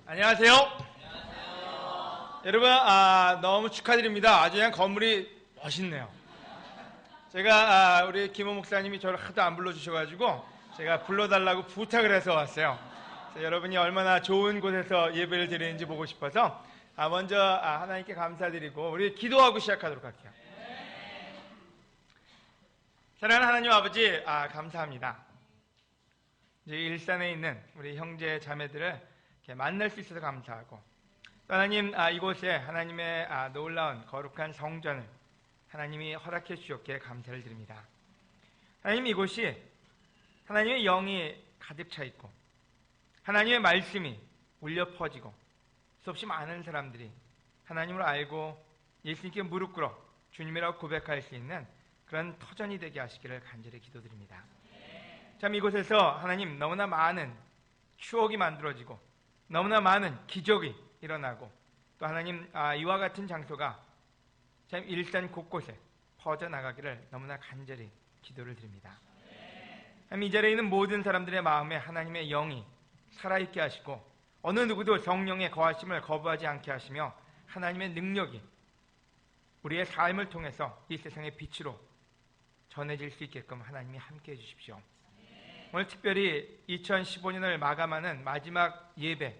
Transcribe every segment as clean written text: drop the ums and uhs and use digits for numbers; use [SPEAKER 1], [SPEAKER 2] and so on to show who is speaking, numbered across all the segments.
[SPEAKER 1] 안녕하세요. 여러분, 너무 축하드립니다. 아주 그냥 건물이 멋있네요. 제가 우리 김호 목사님이 저를 하도 안 불러주셔가지고 제가 불러달라고 부탁을 해서 왔어요. 그래서 여러분이 얼마나 좋은 곳에서 예배를 드리는지 보고 싶어서 먼저 하나님께 감사드리고 우리 기도하고 시작하도록 할게요. 사랑하는 하나님 아버지, 감사합니다. 이제 일산에 있는 우리 형제 자매들을 이렇게 만날 수 있어서 감사하고, 또 하나님, 이곳에 하나님의 놀라운 거룩한 성전을 하나님이 허락해 주셨기에 감사를 드립니다. 하나님, 이곳이 하나님의 영이 가득 차 있고 하나님의 말씀이 울려 퍼지고 수없이 많은 사람들이 하나님을 알고 예수님께 무릎 꿇어 주님이라고 고백할 수 있는 그런 터전이 되게 하시기를 간절히 기도드립니다. 참, 이곳에서 하나님 너무나 많은 추억이 만들어지고 너무나 많은 기적이 일어나고, 또 하나님 이와 같은 장소가 참 일산 곳곳에 퍼져나가기를 너무나 간절히 기도를 드립니다. 이 자리에 있는 모든 사람들의 마음에 하나님의 영이 살아있게 하시고 어느 누구도 성령의 거하심을 거부하지 않게 하시며 하나님의 능력이 우리의 삶을 통해서 이 세상의 빛으로 전해질 수 있게끔 하나님이 함께해 주십시오. 오늘 특별히 2015년을 마감하는 마지막 예배,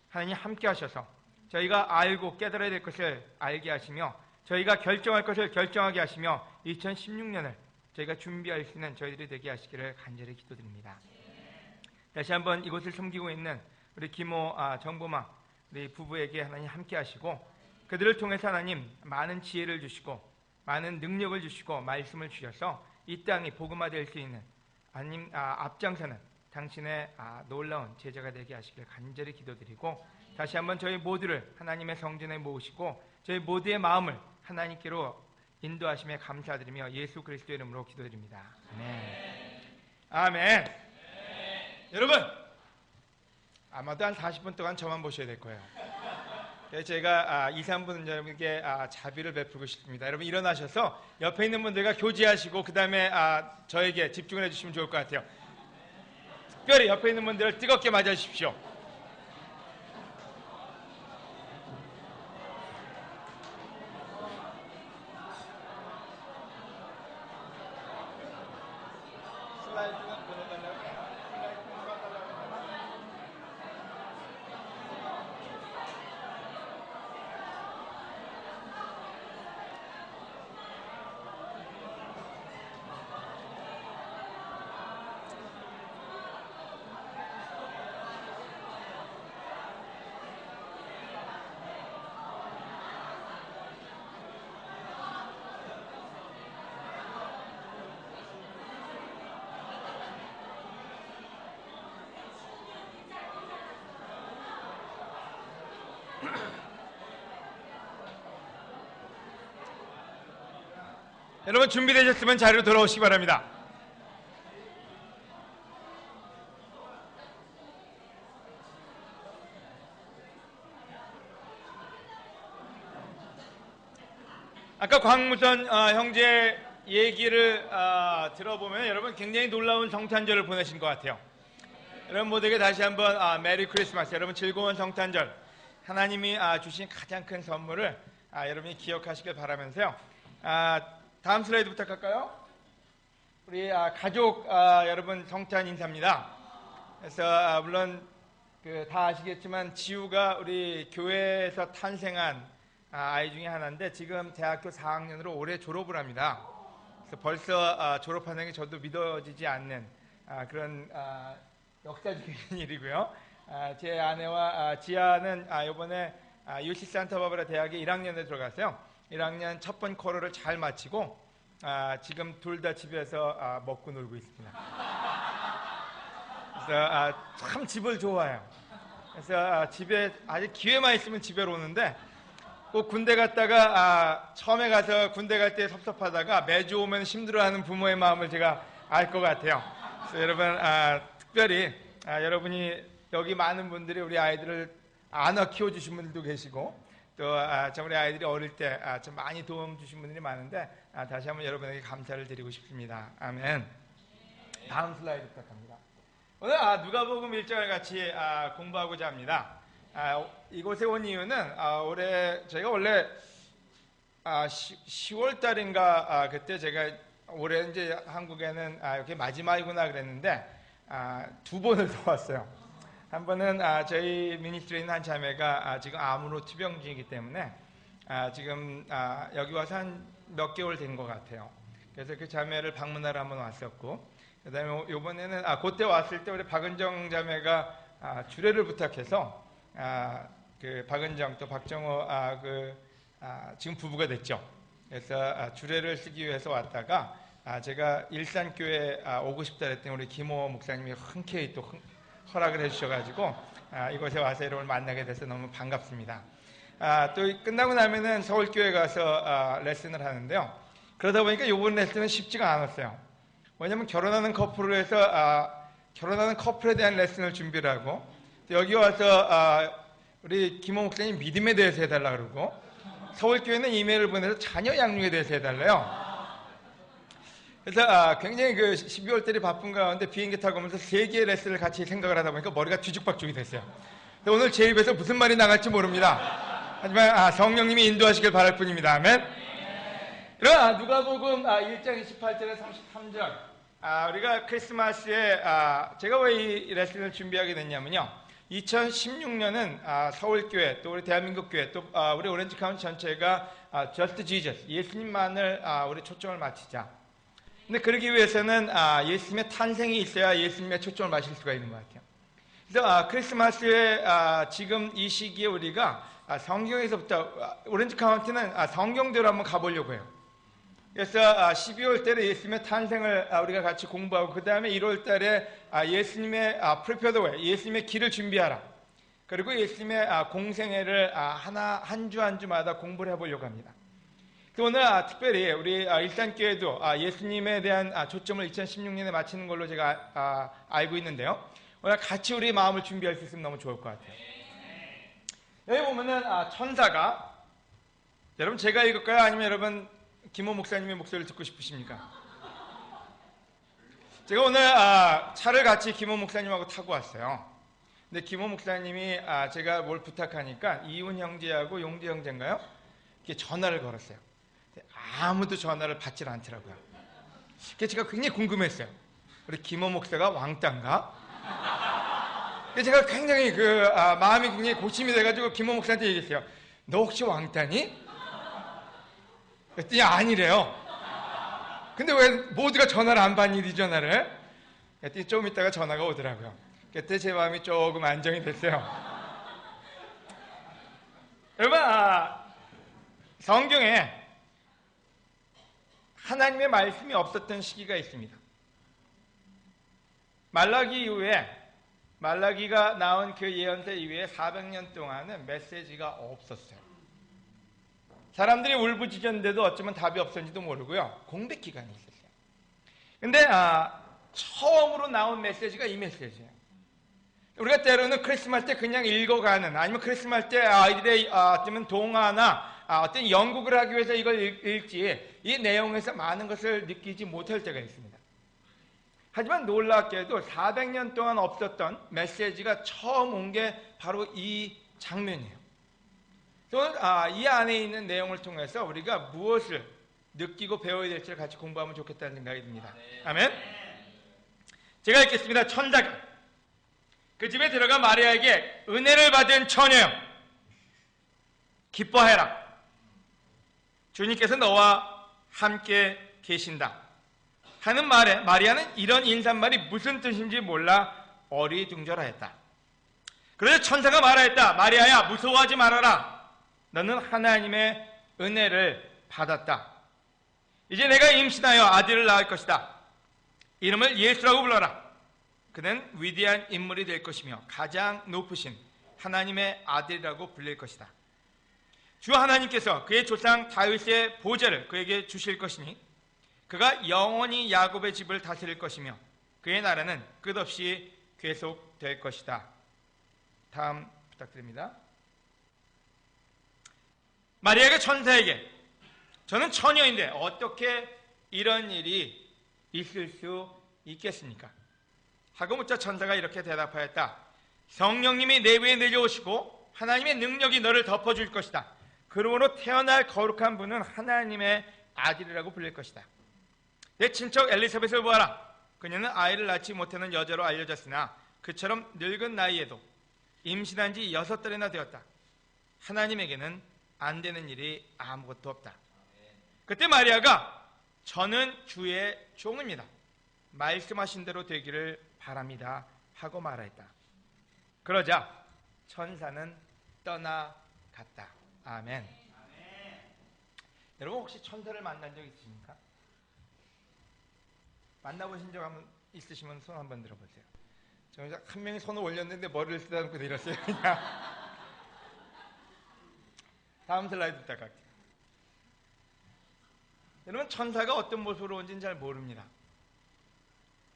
[SPEAKER 1] 하나님 함께 하셔서 저희가 알고 깨달아야 될 것을 알게 하시며 저희가 결정할 것을 결정하게 하시며 2016년을 저희가 준비할 수 있는 저희들이 되게 하시기를 간절히 기도드립니다. 다시 한번 이곳을 섬기고 있는 우리 김호 정보마 우리 부부에게 하나님 함께 하시고 그들을 통해서 하나님 많은 지혜를 주시고 많은 능력을 주시고 말씀을 주셔서 이 땅이 복음화될 수 있는 하나님 앞장서는 당신의 놀라운 제자가 되게 하시길 간절히 기도드리고, 다시 한번 저희 모두를 하나님의 성전에 모으시고 저희 모두의 마음을 하나님께로 인도하심에 감사드리며 예수 그리스도의 이름으로 기도드립니다. 아멘. 아멘. 여러분, 아마도 한 40분 동안 저만 보셔야 될 거예요. 그래서 제가 2, 3분 여러분께 자비를 베풀고 싶습니다. 여러분 일어나셔서 옆에 있는 분들과 교제하시고 그 다음에 저에게 집중을 해주시면 좋을 것 같아요. 특별히 옆에 있는 분들을 뜨겁게 맞아주십시오. 여러분 준비되셨으면 자리로 돌아오시기 바랍니다. 아까 광무선 형제 얘기를 들어보면 여러분 굉장히 놀라운 성탄절을 보내신 것 같아요. 여러분 모두에게 다시 한번 메리 크리스마스, 여러분 즐거운 성탄절, 하나님이 주신 가장 큰 선물을 여러분이 기억하시길 바라면서요. 다음 슬라이드 부탁할까요? 우리 가족 여러분 성탄 인사입니다. 그래서 물론 다 아시겠지만 지우가 우리 교회에서 탄생한 아이 중에 하나인데 지금 대학교 4학년으로 올해 졸업을 합니다. 그래서 벌써 졸업하는 게 저도 믿어지지 않는 그런 역사적인 일이고요. 제 아내와 지아는 이번에 UC 산타바바라 대학에 1학년에 들어갔어요. 1학년 첫 번 쿼터를 잘 마치고 지금 둘 다 집에서 먹고 놀고 있습니다. 그래서 참 집을 좋아해요. 그래서 집에 아직 기회만 있으면 집에로 오는데 꼭 군대 갔다가 처음에 가서 군대 갈 때 섭섭하다가 매주 오면 힘들어하는 부모의 마음을 제가 알 것 같아요. 그래서 여러분 특별히 여러분이 여기 많은 분들이 우리 아이들을 안아 키워주신 분들도 계시고 또 우리 아이들이 어릴 때 좀 많이 도움 주신 분들이 많은데 다시 한번 여러분에게 감사를 드리고 싶습니다. 아멘. 다음 슬라이드 부탁합니다. 오늘 누가복음 1장을 같이 공부하고자 합니다. 이곳에 온 이유는 올해 저희가 원래 10월 달인가 그때 제가 올해 이제 한국에는 이렇게 마지막이구나 그랬는데 두 번을 더 왔어요. 한 번은 저희 미니스트리에 있는 한 자매가 지금 암으로 투병 중이기 때문에 지금 여기 와서 한 몇 개월 된 것 같아요. 그래서 그 자매를 방문하러 한번 왔었고, 그다음에 이번에는 그때 왔을 때 우리 박은정 자매가 주례를 부탁해서 그 박은정 또 박정호 지금 부부가 됐죠. 그래서 주례를 쓰기 위해서 왔다가 제가 일산교회 오고 싶다 그랬더니 우리 김호 목사님이 흔쾌히 또 허락을 해주셔가지고 이곳에 와서 여러분을 만나게 돼서 너무 반갑습니다. 또 끝나고 나면은 서울교회 가서 레슨을 하는데요. 그러다 보니까 이번 레슨은 쉽지가 않았어요. 왜냐하면 결혼하는 커플을 해서 결혼하는 커플에 대한 레슨을 준비를 하고, 또 여기 와서 우리 김호 목사님 믿음에 대해서 해달라 그러고, 서울교회는 이메일을 보내서 자녀 양육에 대해서 해달래요. 그래서 굉장히 그 12월 달이 바쁜 가운데 비행기 타고 오면서 3개의 레슨을 같이 생각을 하다 보니까 머리가 뒤죽박죽이 됐어요. 오늘 제 입에서 무슨 말이 나갈지 모릅니다. 하지만 성령님이 인도하시길 바랄 뿐입니다. 아멘. 그럼 누가복음 1장 28절에 33절, 우리가 크리스마스에 제가 왜 이 레슨을 준비하게 됐냐면요, 2016년은 서울교회 또 우리 대한민국교회 또 우리 오렌지 카운티 전체가 Just Jesus, 예수님만을 우리 초점을 맞추자. 근데 그러기 위해서는 예수님의 탄생이 있어야 예수님의 초점을 맞출 수가 있는 것 같아요. 그래서 크리스마스에 지금 이 시기에 우리가 성경에서부터 오렌지 카운티는 성경대로 한번 가보려고 해요. 그래서 12월 달에 예수님의 탄생을 우리가 같이 공부하고, 그 다음에 1월 달에 예수님의 Prepare the way, 예수님의 길을 준비하라. 그리고 예수님의 공생애를 한 주 한 주마다 공부를 해보려고 합니다. 오늘 특별히 우리 일산교회도 예수님에 대한 초점을 2016년에 마치는 걸로 제가 알고 있는데요. 오늘 같이 우리 마음을 준비할 수 있으면 너무 좋을 것 같아요. 여기 보면은 천사가, 여러분 제가 읽을까요? 아니면 여러분 김호 목사님의 목소리를 듣고 싶으십니까? 제가 오늘 차를 같이 김호 목사님하고 타고 왔어요. 근데 김호 목사님이 제가 뭘 부탁하니까 이훈 형제하고 용대 형제인가요? 이렇게 전화를 걸었어요. 아무도 전화를 받질 않더라고요. 그래서 제가 굉장히 궁금했어요. 우리 김호 목사가 왕따인가? 그래서 제가 굉장히 마음이 굉장히 고심이 돼가지고 김호 목사한테 얘기했어요. 너 혹시 왕따니? 그랬더니 아니래요. 근데 왜 모두가 전화를 안 받니, 네 전화를? 그랬더니 좀 있다가 전화가 오더라고요. 그때 제 마음이 조금 안정이 됐어요. 여러분, 성경에 하나님의 말씀이 없었던 시기가 있습니다. 말라기 이후에, 말라기가 나온 그 예언서 이후에 400년 동안은 메시지가 없었어요. 사람들이 울부짖었는데도 어쩌면 답이 없었는지도 모르고요. 공백 기간이 있었어요. 근데 처음으로 나온 메시지가 이 메시지예요. 우리가 때로는 크리스마스 때 그냥 읽어가는, 아니면 크리스마스 때 아이들의 어쩌면 동화나 어떤 연극을 하기 위해서 이걸 읽지, 이 내용에서 많은 것을 느끼지 못할 때가 있습니다. 하지만 놀랍게도 400년 동안 없었던 메시지가 처음 온 게 바로 이 장면이에요. 또는 이 안에 있는 내용을 통해서 우리가 무엇을 느끼고 배워야 될지를 같이 공부하면 좋겠다는 생각이 듭니다. 아멘. 제가 읽겠습니다. 천사가 그 집에 들어가 마리아에게 은혜를 받은 처녀여 기뻐해라. 주님께서 너와 함께 계신다 하는 말에 마리아는 이런 인사말이 무슨 뜻인지 몰라 어리둥절하였다. 그래서 천사가 말하였다. 마리아야, 무서워하지 말아라. 너는 하나님의 은혜를 받았다. 이제 내가 임신하여 아들을 낳을 것이다. 이름을 예수라고 불러라. 그는 위대한 인물이 될 것이며 가장 높으신 하나님의 아들이라고 불릴 것이다. 주 하나님께서 그의 조상 다윗의 보좌를 그에게 주실 것이니 그가 영원히 야곱의 집을 다스릴 것이며 그의 나라는 끝없이 계속될 것이다. 다음 부탁드립니다. 마리아가 천사에게 저는 처녀인데 어떻게 이런 일이 있을 수 있겠습니까? 하고 묻자 천사가 이렇게 대답하였다. 성령님이 내 위에 내려오시고 하나님의 능력이 너를 덮어줄 것이다. 그러므로 태어날 거룩한 분은 하나님의 아들이라고 불릴 것이다. 내 친척 엘리사벳을 보아라. 그녀는 아이를 낳지 못하는 여자로 알려졌으나 그처럼 늙은 나이에도 임신한 지 6달이나 되었다. 하나님에게는 안 되는 일이 아무것도 없다. 그때 마리아가 저는 주의 종입니다. 말씀하신 대로 되기를 바랍니다 하고 말했다. 그러자 천사는 떠나갔다. 아멘. 여러분 혹시 천사를 만난 적 있으십니까? 만나보신 적 한번 있으시면 손 한번 들어보세요. 한 명이 손을 올렸는데 머리를 쓰다듬고 내렸어요. 그냥. 다음 슬라이드 부탁할게요. 여러분 천사가 어떤 모습으로 온지는 잘 모릅니다.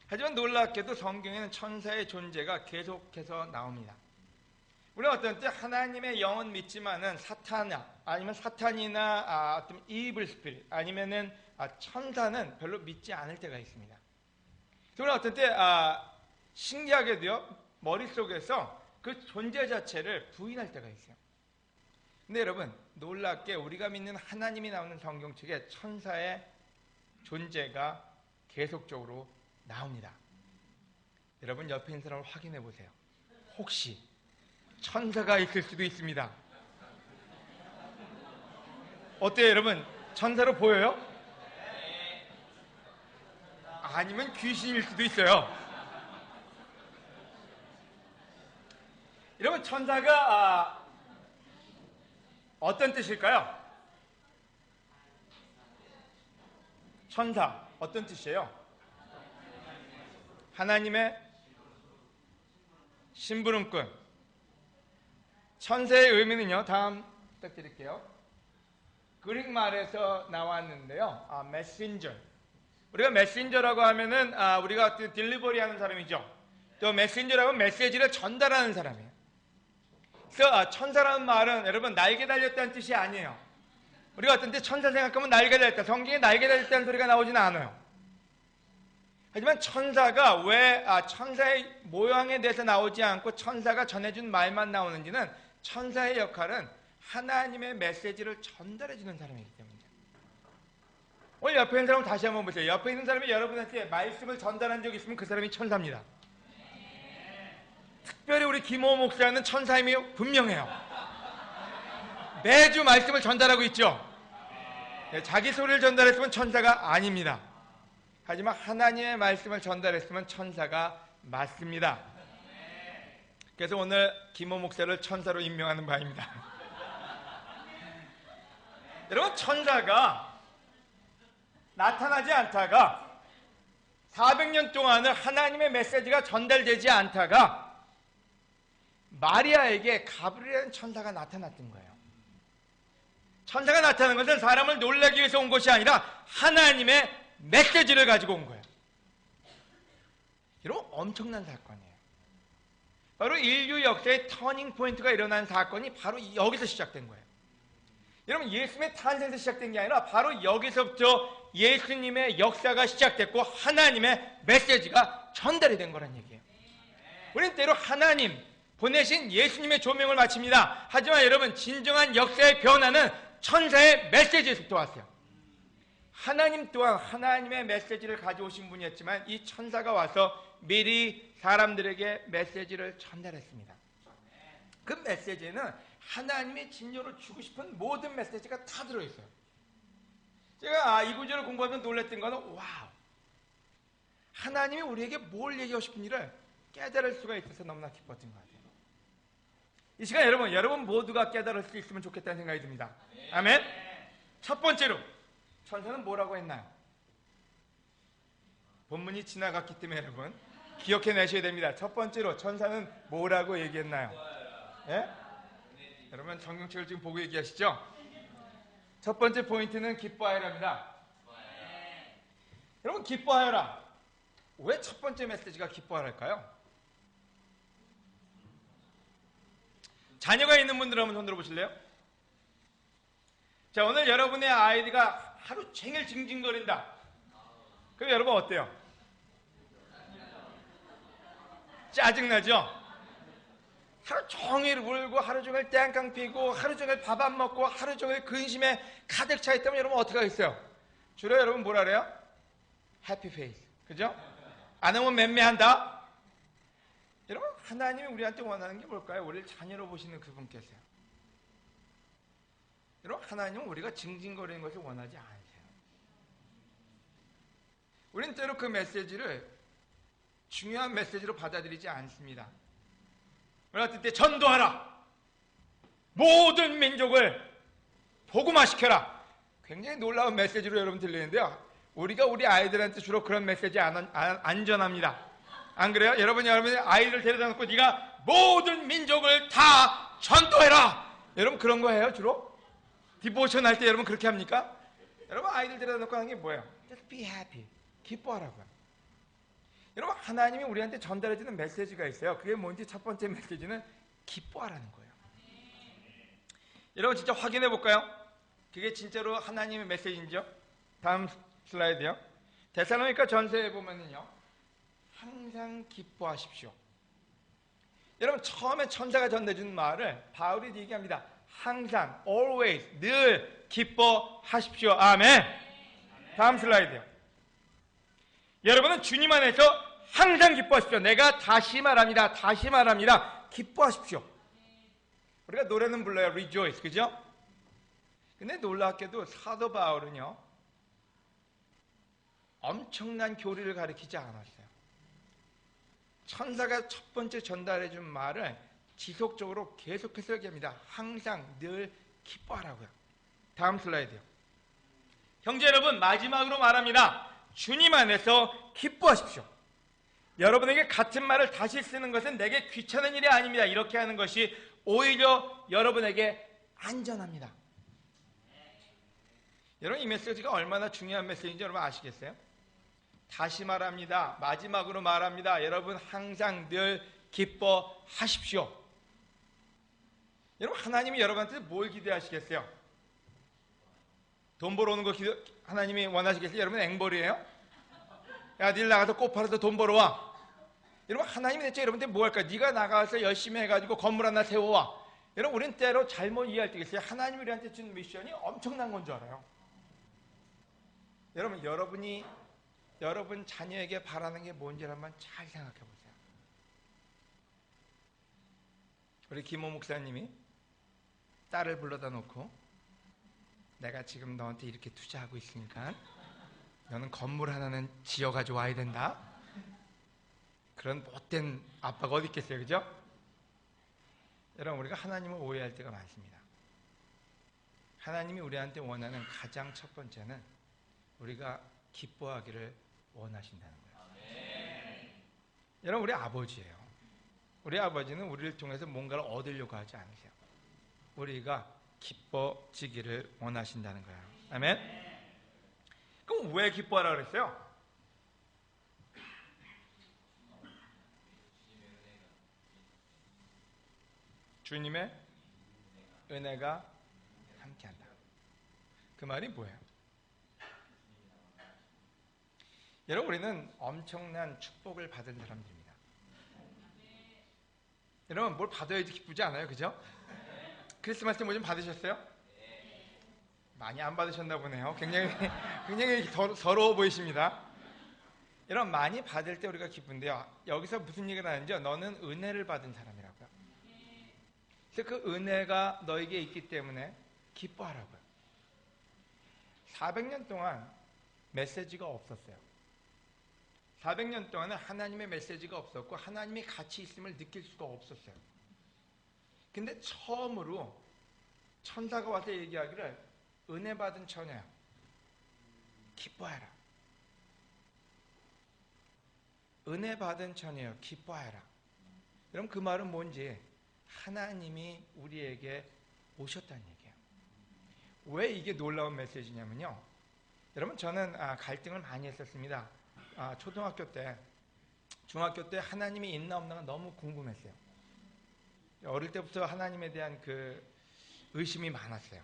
[SPEAKER 1] 하지만 놀랍게도 성경에는 천사의 존재가 계속해서 나옵니다. 우리는 어떤 때 하나님의 영은 믿지만은 사탄이나 어떤 이블 스피릿 아니면은 천사는 별로 믿지 않을 때가 있습니다. 우리는 어떤 때 신기하게도요 머릿속에서 그 존재 자체를 부인할 때가 있어요. 근데 여러분 놀랍게 우리가 믿는 하나님이 나오는 성경책에 천사의 존재가 계속적으로 나옵니다. 여러분 옆에 있는 사람을 확인해 보세요. 혹시 천사가 있을 수도 있습니다. 어때요 여러분? 천사로 보여요? 아니면 귀신일 수도 있어요. 여러분 천사가 어떤 뜻일까요? 천사 어떤 뜻이에요? 하나님의 심부름꾼. 천사의 의미는요 다음 부탁드릴게요. 그릭 말에서 나왔는데요 메신저. 우리가 메신저라고 하면은 우리가 딜리버리 하는 사람이죠. 또 메신저라고 하면 메시지를 전달하는 사람이에요. 그래서 천사라는 말은 여러분 날개 달렸다는 뜻이 아니에요. 우리가 어떤 때 천사 생각하면 날개 달렸다. 성경에 날개 달렸다는 소리가 나오지는 않아요. 하지만 천사가 왜 천사의 모양에 대해서 나오지 않고 천사가 전해준 말만 나오는지는 천사의 역할은 하나님의 메시지를 전달해 주는 사람이기 때문이에요. 오늘 옆에 있는 사람 다시 한번 보세요. 옆에 있는 사람이 여러분한테 말씀을 전달한 적이 있으면 그 사람이 천사입니다. 특별히 우리 김호 목사는 천사임이 분명해요. 매주 말씀을 전달하고 있죠. 자기 소리를 전달했으면 천사가 아닙니다. 하지만 하나님의 말씀을 전달했으면 천사가 맞습니다. 그래서 오늘 김호 목사를 천사로 임명하는 바입니다. 여러분 천사가 나타나지 않다가 400년 동안을 하나님의 메시지가 전달되지 않다가 마리아에게 가브리엘이라는 천사가 나타났던 거예요. 천사가 나타난 것은 사람을 놀라기 위해서 온 것이 아니라 하나님의 메시지를 가지고 온 거예요. 여러분 엄청난 사건이에요. 바로 인류 역사의 터닝 포인트가 일어난 사건이 바로 여기서 시작된 거예요. 여러분 예수님의 탄생에서 시작된 게 아니라 바로 여기서부터 예수님의 역사가 시작됐고 하나님의 메시지가 전달이 된 거란 얘기예요. 우리는 때로 하나님 보내신 예수님의 조명을 마칩니다. 하지만 여러분 진정한 역사의 변화는 천사의 메시지에서부터 왔어요. 하나님 또한 하나님의 메시지를 가져오신 분이었지만 이 천사가 와서 미리 사람들에게 메시지를 전달했습니다. 그 메시지에는 하나님의 진료를 주고 싶은 모든 메시지가 다 들어있어요. 제가 이 구절을 공부하면서 놀랐던 거는 와우, 하나님이 우리에게 뭘 얘기하고 싶은 일을 깨달을 수가 있어서 너무나 기뻤던 것 같아요. 이 시간 여러분 모두가 깨달을 수 있으면 좋겠다는 생각이 듭니다. 아멘. 첫 번째로 천사는 뭐라고 했나요? 본문이 지나갔기 때문에 여러분 기억해내셔야 됩니다. 첫 번째로 천사는 뭐라고 얘기했나요? 예? 여러분 성경책을 지금 보고 얘기하시죠? 첫 번째 포인트는 기뻐하여라입니다. 여러분 기뻐하여라. 왜 첫 번째 메시지가 기뻐하랄까요? 자녀가 있는 분들 한번 손 들어보실래요? 자, 오늘 여러분의 아이가 하루 종일 징징거린다. 그럼 여러분 어때요? 짜증나죠? 하루 종일 울고 하루 종일 땡깡 피고 하루 종일 밥 안 먹고 하루 종일 근심에 가득 차 있다면 여러분 어떻게 하겠어요? 주로 여러분 뭐라 그래요? 해피 페이스. 그죠? 안 하면 맴매한다. 여러분 하나님이 우리한테 원하는 게 뭘까요? 우리를 자녀로 보시는 그분께서요. 여러분 하나님은 우리가 징징거리는 것을 원하지 않으세요. 우리는 때로 그 메시지를 중요한 메시지로 받아들이지 않습니다. 우리가 때 전도하라. 모든 민족을 복음화시켜라. 굉장히 놀라운 메시지로 여러분 들리는데요. 우리가 우리 아이들한테 주로 그런 메시지 안 전합니다. 안 그래요? 여러분이 아이들 데려다 놓고 네가 모든 민족을 다 전도해라. 여러분 그런 거 해요 주로? 디보션 할 때 여러분 그렇게 합니까? 여러분 아이들 데려다 놓고 하는 게 뭐예요? Just be happy. 기뻐하라고요. 여러분 하나님이 우리한테 전달해주는 메시지가 있어요. 그게 뭔지 첫 번째 메시지는 기뻐하라는 거예요. 여러분 진짜 확인해 볼까요? 그게 진짜로 하나님의 메시지인지요? 다음 슬라이드요. 데살로니가 전서에 보면은요, 항상 기뻐하십시오. 여러분 처음에 천사가 전해준 말을 바울이 얘기합니다. 항상, always, 늘 기뻐하십시오. 아멘. 다음 슬라이드요. 여러분은 주님 안에서 항상 기뻐하십시오. 내가 다시 말합니다. 기뻐하십시오. 우리가 노래는 불러요. Rejoice. 그죠? 근데 놀랍게도 사도 바울은요, 엄청난 교리를 가르치지 않았어요. 천사가 첫 번째 전달해 준 말을 지속적으로 계속해서 얘기합니다. 항상 늘 기뻐하라고요. 다음 슬라이드요. 형제 여러분, 마지막으로 말합니다. 주님 안에서 기뻐하십시오. 여러분에게 같은 말을 다시 쓰는 것은 내게 귀찮은 일이 아닙니다. 이렇게 하는 것이 오히려 여러분에게 안전합니다. 여러분 이 메시지가 얼마나 중요한 메시지인지 여러분 아시겠어요? 다시 말합니다. 마지막으로 말합니다. 여러분 항상 늘 기뻐하십시오. 여러분 하나님이 여러분한테 뭘 기대하시겠어요? 돈 벌어오는 거 하나님이 원하시겠어요? 여러분 앵벌이에요? 야, 니 나가서 꽃 팔아서 돈 벌어와. 여러분 하나님이 대체 여러분한테 뭐 할까? 네가 나가서 열심히 해가지고 건물 하나 세워와. 여러분 우리는 때로 잘못 이해할 때가 있어요. 하나님이 우리한테 준 미션이 엄청난 건 줄 알아요. 여러분 여러분 자녀에게 바라는 게 뭔지 한번 잘 생각해 보세요. 우리 김호 목사님이 딸을 불러다 놓고 내가 지금 너한테 이렇게 투자하고 있으니까 너는 건물 하나는 지어가지고 와야 된다. 그런 못된 아빠가 어디 있겠어요, 그죠? 여러분 우리가 하나님을 오해할 때가 많습니다. 하나님이 우리한테 원하는 가장 첫 번째는 우리가 기뻐하기를 원하신다는 거예요. 여러분 우리 아버지예요. 우리 아버지는 우리를 통해서 뭔가를 얻으려고 하지 않으세요. 우리가 기뻐지기를 원하신다는 거예요. 아멘. 그럼 왜 기뻐하라 그랬어요? 주님의 은혜가 함께한다. 그 말이 뭐예요? 여러분 우리는 엄청난 축복을 받은 사람들입니다. 여러분 뭘 받아야지 기쁘지 않아요? 그죠? 크리스마스 때 뭐 좀 받으셨어요? 많이 안 받으셨나 보네요. 굉장히 서러워 보이십니다. 여러분 많이 받을 때 우리가 기쁜데요. 여기서 무슨 얘기를 하는지요? 너는 은혜를 받은 사람이라고요. 그래서 그 은혜가 너에게 있기 때문에 기뻐하라고요. 400년 동안 메시지가 없었어요. 400년 동안은 하나님의 메시지가 없었고 하나님이 같이 있음을 느낄 수가 없었어요. 근데 처음으로 천사가 와서 얘기하기를 은혜 받은 처녀야, 기뻐해라. 은혜 받은 처녀야, 기뻐해라. 여러분 그 말은 뭔지, 하나님이 우리에게 오셨다는 얘기예요. 왜 이게 놀라운 메시지냐면요, 여러분 저는 갈등을 많이 했었습니다. 초등학교 때, 중학교 때 하나님이 있나 없나가 너무 궁금했어요. 어릴 때부터 하나님에 대한 그 의심이 많았어요.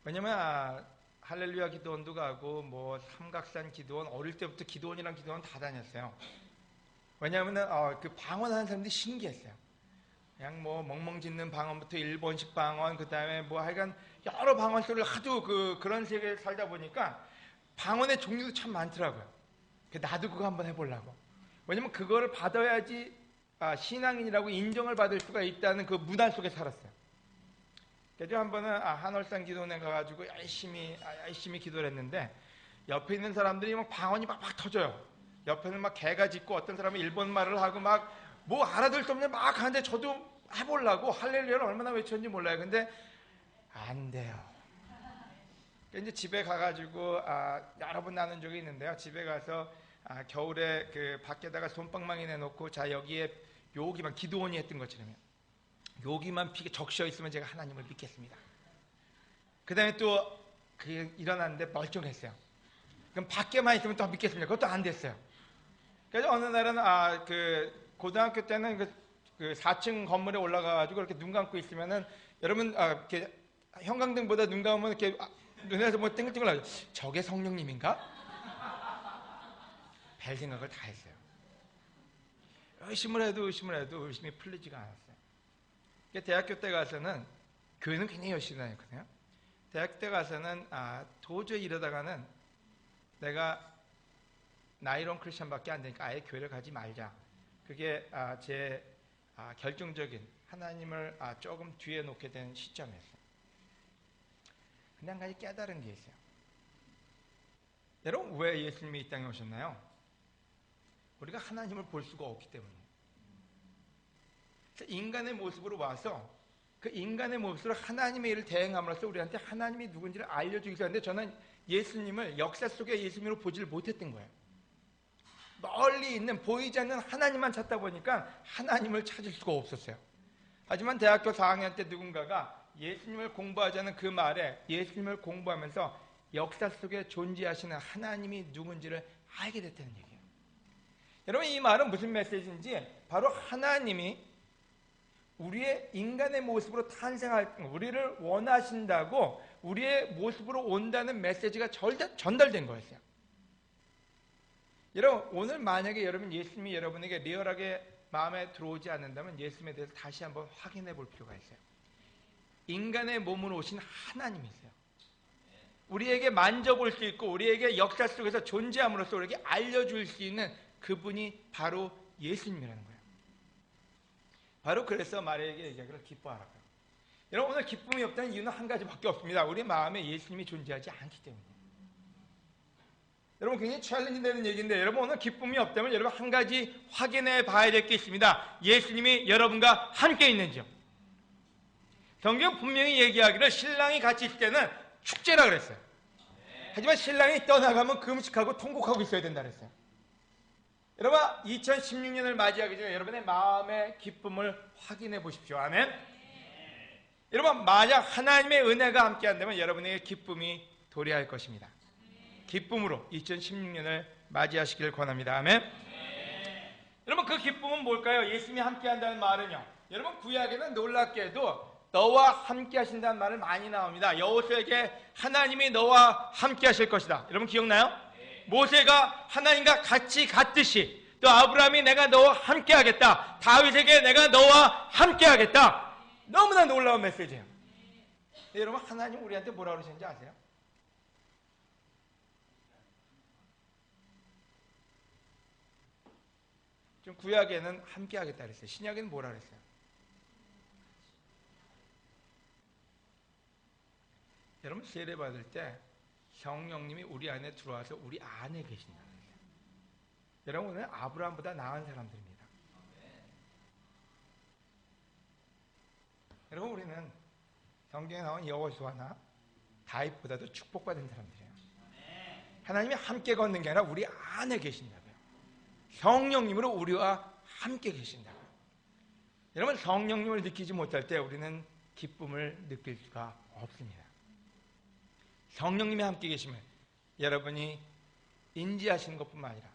[SPEAKER 1] 왜냐면 할렐루야 기도원도 가고 뭐 삼각산 기도원, 어릴 때부터 기도원이랑 기도원 다 다녔어요. 왜냐하면 그 방언하는 사람들이 신기했어요. 그냥 뭐 멍멍 짖는 방언부터 일본식 방언, 그 다음에 뭐 하여간 여러 방언 소리를 하도 그런 세계에 살다 보니까 방언의 종류도 참 많더라고요. 나도 그거 한번 해보려고. 왜냐면 그거를 받아야지 신앙인이라고 인정을 받을 수가 있다는 그 문화 속에 살았어요. 그래서 한 번은 한월산 기도원에 가가지고 열심히 기도를 했는데 옆에 있는 사람들이 막 방언이 막 터져요. 옆에는 막 개가 짖고 어떤 사람은 일본 말을 하고 막 뭐 알아들 수 없는 막 하는데 저도 해보려고 할렐루야를 얼마나 외쳤는지 몰라요. 근데 안 돼요. 이제 집에 가가지고 여러 번 나눈 적이 있는데요. 집에 가서 겨울에 그 밖에다가 솜방망이 내놓고 자 여기에 여기만 기도원이 했던 것처럼 여기만 피게 적셔 있으면 제가 하나님을 믿겠습니다. 그 다음에 또 일어났는데 멀쩡했어요. 그럼 밖에만 있으면 또 믿겠습니다. 그것도 안 됐어요. 그래서 어느 날은 그 고등학교 때는 그 4층 건물에 올라가가지고 이렇게 눈 감고 있으면은 여러분 이렇게 형광등보다 눈 감으면 이렇게 눈에서 뭐 땡글땡글 나죠. 저게 성령님인가? 별 생각을 다 했어요. 의심을 해도 의심이 풀리지가 않았어요. 대학교 때 가서는 교회는 굉장히 열심히 다녔거든요. 대학교 때 가서는 도저히 이러다가는 내가 나이론 크리스천밖에 안 되니까 아예 교회를 가지 말자. 그게 제 결정적인 하나님을 조금 뒤에 놓게 된 시점이었어요. 근데 한 가지 깨달은 게 있어요. 여러분 왜 예수님이 이 땅에 오셨나요? 우리가 하나님을 볼 수가 없기 때문이에요. 인간의 모습으로 와서 그 인간의 모습으로 하나님의 일을 대행함으로써 우리한테 하나님이 누군지를 알려주기 위해서 하는데 저는 예수님을 역사 속에 예수님으로 보지를 못했던 거예요. 멀리 있는 보이지 않는 하나님만 찾다 보니까 하나님을 찾을 수가 없었어요. 하지만 대학교 4학년 때 누군가가 예수님을 공부하자는 그 말에 예수님을 공부하면서 역사 속에 존재하시는 하나님이 누군지를 알게 됐다는 얘기예요. 여러분 이 말은 무슨 메시지인지 바로 하나님이 우리의 인간의 모습으로 탄생할 우리를 원하신다고 우리의 모습으로 온다는 메시지가 전달된 거였어요. 여러분 오늘 만약에 여러분 예수님이 여러분에게 리얼하게 마음에 들어오지 않는다면 예수님에 대해서 다시 한번 확인해 볼 필요가 있어요. 인간의 몸으로 오신 하나님이세요. 우리에게 만져볼 수 있고 우리에게 역사 속에서 존재함으로써 우리에게 알려줄 수 있는 그분이 바로 예수님이라는 거예요. 바로 그래서 마리아에게 얘기하기를 기뻐하라고요. 여러분 오늘 기쁨이 없다는 이유는 한 가지밖에 없습니다. 우리 마음에 예수님이 존재하지 않기 때문이에요. 여러분 굉장히 챌린지 되는 얘기인데 여러분 오늘 기쁨이 없다면 여러분 한 가지 확인해 봐야 될 게 있습니다. 예수님이 여러분과 함께 있는지요. 성경 분명히 얘기하기를 신랑이 같이 있을 때는 축제라 그랬어요. 하지만 신랑이 떠나가면 금식하고 통곡하고 있어야 된다 그랬어요. 여러분 2016년을 맞이하기 전에 여러분의 마음의 기쁨을 확인해 보십시오. 아멘. 여러분 만약 하나님의 은혜가 함께 한다면 여러분에게 기쁨이 도래할 것입니다. 기쁨으로 2016년을 맞이하시길 권합니다. 아멘. 여러분 그 기쁨은 뭘까요? 예수님이 함께 한다는 말은요. 여러분 구약에는 놀랍게도 너와 함께 하신다는 말을 많이 나옵니다. 여호수아에게 하나님이 너와 함께 하실 것이다. 여러분 기억나요? 모세가 하나님과 같이 갔듯이 또 아브라함이 내가 너와 함께 하겠다. 다윗에게 내가 너와 함께 하겠다. 너무나 놀라운 메시지예요. 여러분 하나님 우리한테 뭐라고 그러시는지 아세요? 좀 구약에는 함께 하겠다 그랬어요. 신약에는 뭐라 그랬어요? 여러분 세례 받을 때 성령님이 우리 안에 들어와서 우리 안에 계신다. 여러분 오늘 아브라함보다 나은 사람들입니다. 여러분 우리는 성경에 나온 여호수아나 다윗보다도 축복받은 사람들이에요. 하나님이 함께 걷는 게 아니라 우리 안에 계신다고요. 성령님으로 우리와 함께 계신다고요. 여러분 성령님을 느끼지 못할 때 우리는 기쁨을 느낄 수가 없습니다. 성령님이 함께 계시면 여러분이 인지하시는 것뿐만 아니라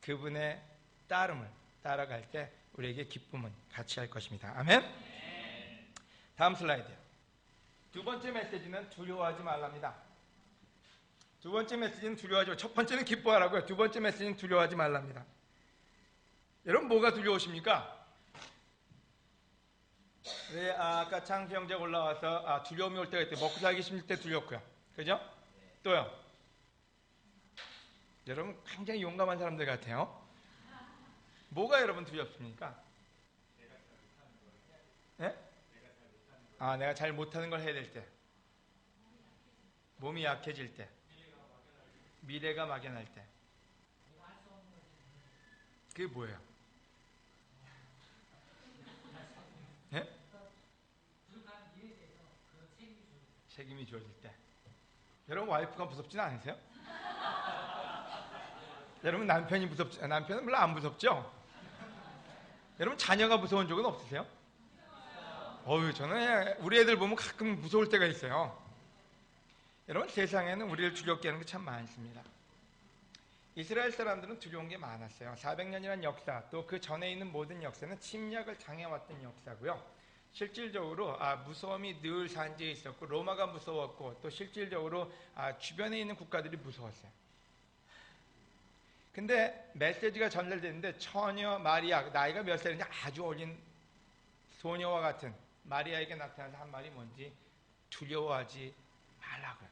[SPEAKER 1] 그분의 따름을 따라갈 때 우리에게 기쁨은 같이 할 것입니다. 아멘. 다음 슬라이드요. 두 번째 메시지는 두려워하지 말랍니다. 두 번째 메시지는 두려워하지 말. 첫 번째는 기뻐하라고요. 두 번째 메시지는 두려워하지 말랍니다. 여러분 뭐가 두려우십니까? 왜 아까 창수 형제가 올라와서 두려움이 올 때가 있대. 먹고 살기 힘들 때 두렵고요. 그죠? 또요. 여러분 굉장히 용감한 사람들 같아요. 뭐가 여러분 두렵습니까? 네? 내가 잘 못하는 걸 해야 될 때, 몸이 약해질 때, 미래가 막연할 때. 그게 뭐예요? 네? 책임이 주어질 때. 여러분 와이프가 무섭진 않으세요? 여러분 남편이 무섭지? 남편은 물론 안 무섭죠? 여러분 자녀가 무서운 적은 없으세요? 저는 우리 애들 보면 가끔 무서울 때가 있어요. 여러분 세상에는 우리를 두렵게 하는 게 참 많습니다. 이스라엘 사람들은 두려운 게 많았어요. 400년이라는 역사, 또 그 전에 있는 모든 역사는 침략을 당해왔던 역사고요. 실질적으로 무서움이 늘 산지에 있었고 로마가 무서웠고 또 실질적으로 주변에 있는 국가들이 무서웠어요. 근데 메시지가 전달되는데 처녀 마리아, 나이가 몇 살인지 아주 어린 소녀와 같은 마리아에게 나타나서 한 말이 뭔지 두려워하지 말라고요.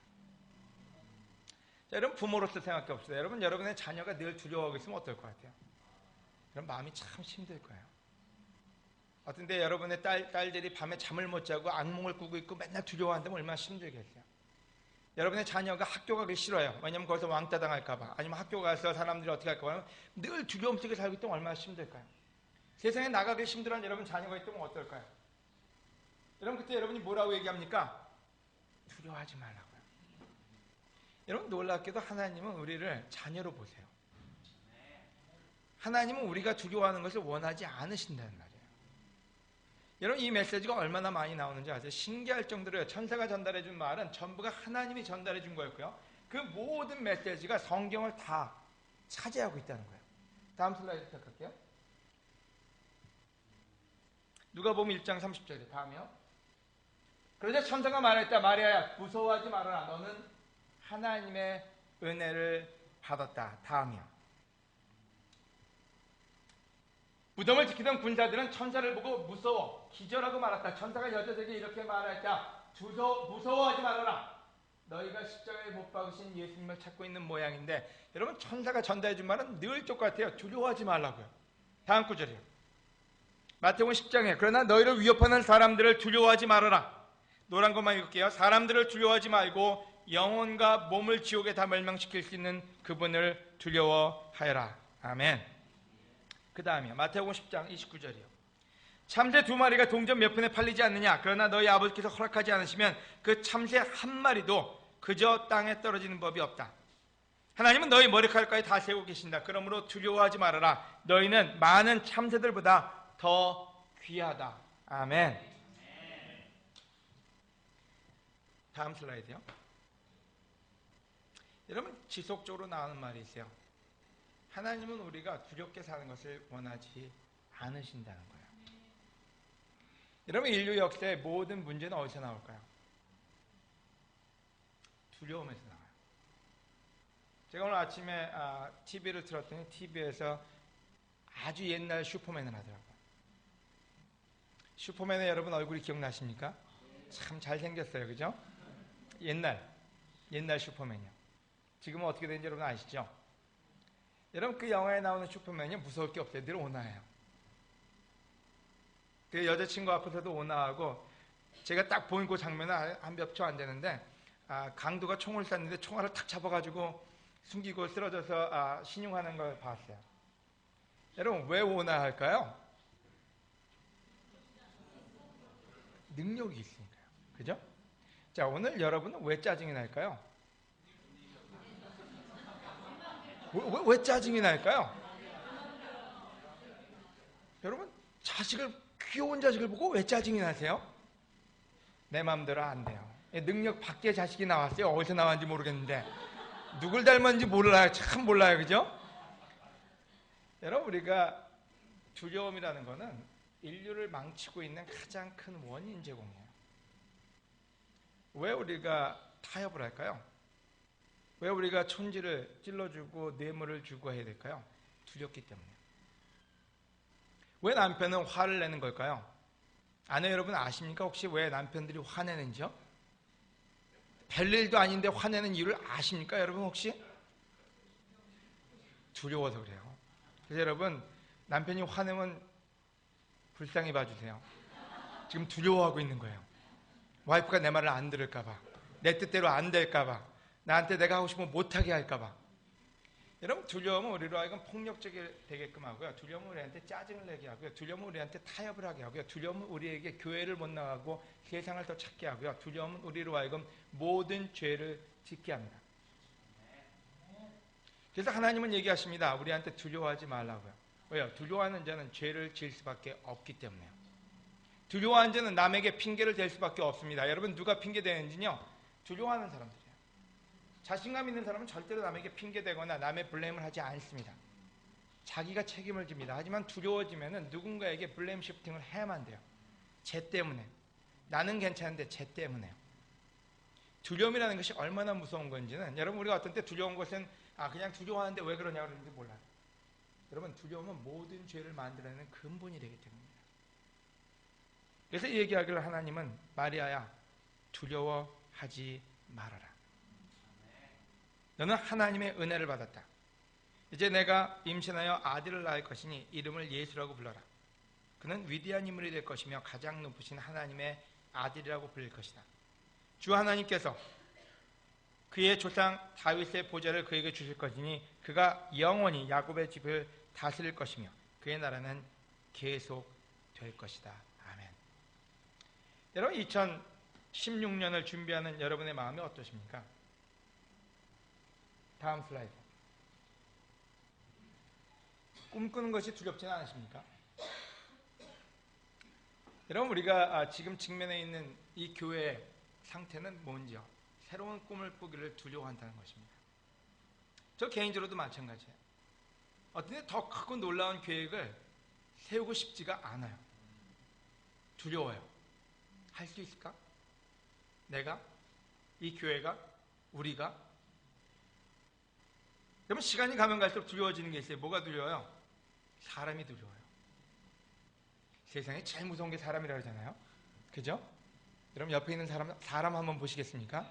[SPEAKER 1] 자, 여러분 부모로서 생각해 봅시다. 여러분 여러분의 자녀가 늘 두려워하고 있으면 어떨 것 같아요? 그럼 마음이 참 힘들 거예요. 어떤데 여러분의 딸들이 밤에 잠을 못 자고 악몽을 꾸고 있고 맨날 두려워한다면 얼마나 힘들겠어요. 여러분의 자녀가 학교 가기 싫어요. 왜냐면 거기서 왕따 당할까봐. 아니면 학교 가서 사람들이 어떻게 할까 봐. 늘 두려움 속에 살고 있다면 얼마나 힘들까요? 세상에 나가기 힘들어하는 여러분 자녀가 있다면 어떨까요? 여러분 그때 여러분이 뭐라고 얘기합니까? 두려워하지 말라고요. 여러분 놀랍게도 하나님은 우리를 자녀로 보세요. 하나님은 우리가 두려워하는 것을 원하지 않으신다는 말이에요. 여러분 이 메시지가 얼마나 많이 나오는지 아세요? 신기할 정도로 천사가 전달해 준 말은 전부가 하나님이 전달해 준 거였고요. 그 모든 메시지가 성경을 다 차지하고 있다는 거예요. 다음 슬라이드 부탁할게요. 누가복음 1장 30절에 다음이요. 그러자 천사가 말했다. 마리아야 무서워하지 말아라. 너는 하나님의 은혜를 받았다. 다음이요. 무덤을 지키던 군사들은 천사를 보고 무서워 기절하고 말았다. 천사가 여자들에게 이렇게 말했다. 무서워하지 말아라. 너희가 십자가에 못 박으신 예수님을 찾고 있는 모양인데, 여러분 천사가 전달해 준 말은 늘 똑같아요. 두려워하지 말라고요. 다음 구절이요. 마태복음 10장에 그러나 너희를 위협하는 사람들을 두려워하지 말아라. 노란 것만 읽을게요. 사람들을 두려워하지 말고 영혼과 몸을 지옥에 다 멸망시킬 수 있는 그분을 두려워하여라. 아멘. 그 다음이요. 마태복음 10장 29절이요. 참새 2마리가 동전 몇 푼에 팔리지 않느냐? 그러나 너희 아버지께서 허락하지 않으시면 그 참새 한 마리도 그저 땅에 떨어지는 법이 없다. 하나님은 너희 머리카락까지 다 세우고 계신다. 그러므로 두려워하지 말아라. 너희는 많은 참새들보다 더 귀하다. 아멘. 다음 슬라이드요. 여러분 지속적으로 나오는 말이 있어요. 하나님은 우리가 두렵게 사는 것을 원하지 않으신다는 거예요. 여러분 인류 역사의 모든 문제는 어디서 나올까요? 두려움에서 나와요. 제가 오늘 아침에 TV를 틀었더니 TV에서 아주 옛날 슈퍼맨을 하더라고요. 슈퍼맨의 여러분 얼굴이 기억나십니까? 참 잘생겼어요. 그죠? 옛날 슈퍼맨이요. 지금은 어떻게 되는지 여러분 아시죠? 여러분 그 영화에 나오는 슈퍼맨이 무서울 게 없어요. 늘 온화해요. 그 여자친구 앞에서도 온화하고, 제가 딱 본 그 장면은 한 몇 초 안 되는데 강도가 총을 쐈는데 총알을 탁 잡아가지고 숨기고 쓰러져서 신용하는 걸 봤어요. 여러분 왜 온화할까요? 능력이 있으니까요. 그죠? 자, 오늘 여러분은 왜 짜증이 날까요? 왜 짜증이 날까요? 여러분 귀여운 자식을 보고 왜 짜증이 나세요? 내 마음대로 안 돼요. 능력 밖에 자식이 나왔어요. 어디서 나왔는지 모르겠는데 누굴 닮았는지 몰라요. 참 몰라요. 그죠? 여러분 우리가 두려움이라는 거는 인류를 망치고 있는 가장 큰 원인 제공이에요. 왜 우리가 타협을 할까요? 왜 우리가 촌지를 찔러주고 뇌물을 주고 해야 될까요? 두렵기 때문에. 왜 남편은 화를 내는 걸까요? 아내 여러분 아십니까? 혹시 왜 남편들이 화내는지요? 별일도 아닌데 화내는 이유를 아십니까? 여러분 혹시? 두려워서 그래요. 그래서 여러분 남편이 화내면 불쌍히 봐주세요. 지금 두려워하고 있는 거예요. 와이프가 내 말을 안 들을까봐, 내 뜻대로 안 될까봐, 나한테 내가 하고 싶은 거 못하게 할까봐. 여러분 두려움은 우리로 하여금 폭력적이 되게끔 하고요. 두려움은 우리한테 짜증을 내게 하고요. 두려움은 우리한테 타협을 하게 하고요. 두려움은 우리에게 교회를 못 나가고 세상을 더 찾게 하고요. 두려움은 우리로 하여금 모든 죄를 짓게 합니다. 그래서 하나님은 얘기하십니다. 우리한테 두려워하지 말라고요. 왜요? 두려워하는 자는 죄를 지을 수밖에 없기 때문에요. 두려워하는 자는 남에게 핑계를 댈 수밖에 없습니다. 여러분 누가 핑계 대는지요? 두려워하는 사람들이에요. 자신감 있는 사람은 절대로 남에게 핑계대거나 남의 블레임을 하지 않습니다. 자기가 책임을 집니다. 하지만 두려워지면 누군가에게 블레임 시프팅을 해야만 돼요. 쟤 때문에. 나는 괜찮은데 쟤 때문에요. 두려움이라는 것이 얼마나 무서운 건지는 여러분 우리가 어떤 때 두려운 것은 그냥 두려워하는데 왜 그러냐고 그러는지 몰라요. 여러분 두려움은 모든 죄를 만들어내는 근본이 되기 때문입니다. 그래서 이 얘기하기를 하나님은 마리아야 두려워하지 말아라. 너는 하나님의 은혜를 받았다. 이제 내가 임신하여 아들을 낳을 것이니 이름을 예수라고 불러라. 그는 위대한 인물이 될 것이며 가장 높으신 하나님의 아들이라고 불릴 것이다. 주 하나님께서 그의 조상 다윗의 보좌를 그에게 주실 것이니 그가 영원히 야곱의 집을 다스릴 것이며 그의 나라는 계속 될 것이다. 아멘. 여러분 2016년을 준비하는 여러분의 마음이 어떠십니까? 다음 슬라이드. 꿈꾸는 것이 두렵지는 않으십니까? 여러분 우리가 지금 직면해 있는 이 교회의 상태는 뭔지요? 새로운 꿈을 꾸기를 두려워한다는 것입니다. 저 개인적으로도 마찬가지예요. 어떤 때 더 크고 놀라운 계획을 세우고 싶지가 않아요. 두려워요. 할 수 있을까? 내가? 이 교회가? 우리가? 여러분 시간이 가면 갈수록 두려워지는 게 있어요. 뭐가 두려워요? 사람이 두려워요. 세상에 제일 무서운 게 사람이라고 하잖아요. 그죠? 여러분 옆에 있는 사람 한번 보시겠습니까?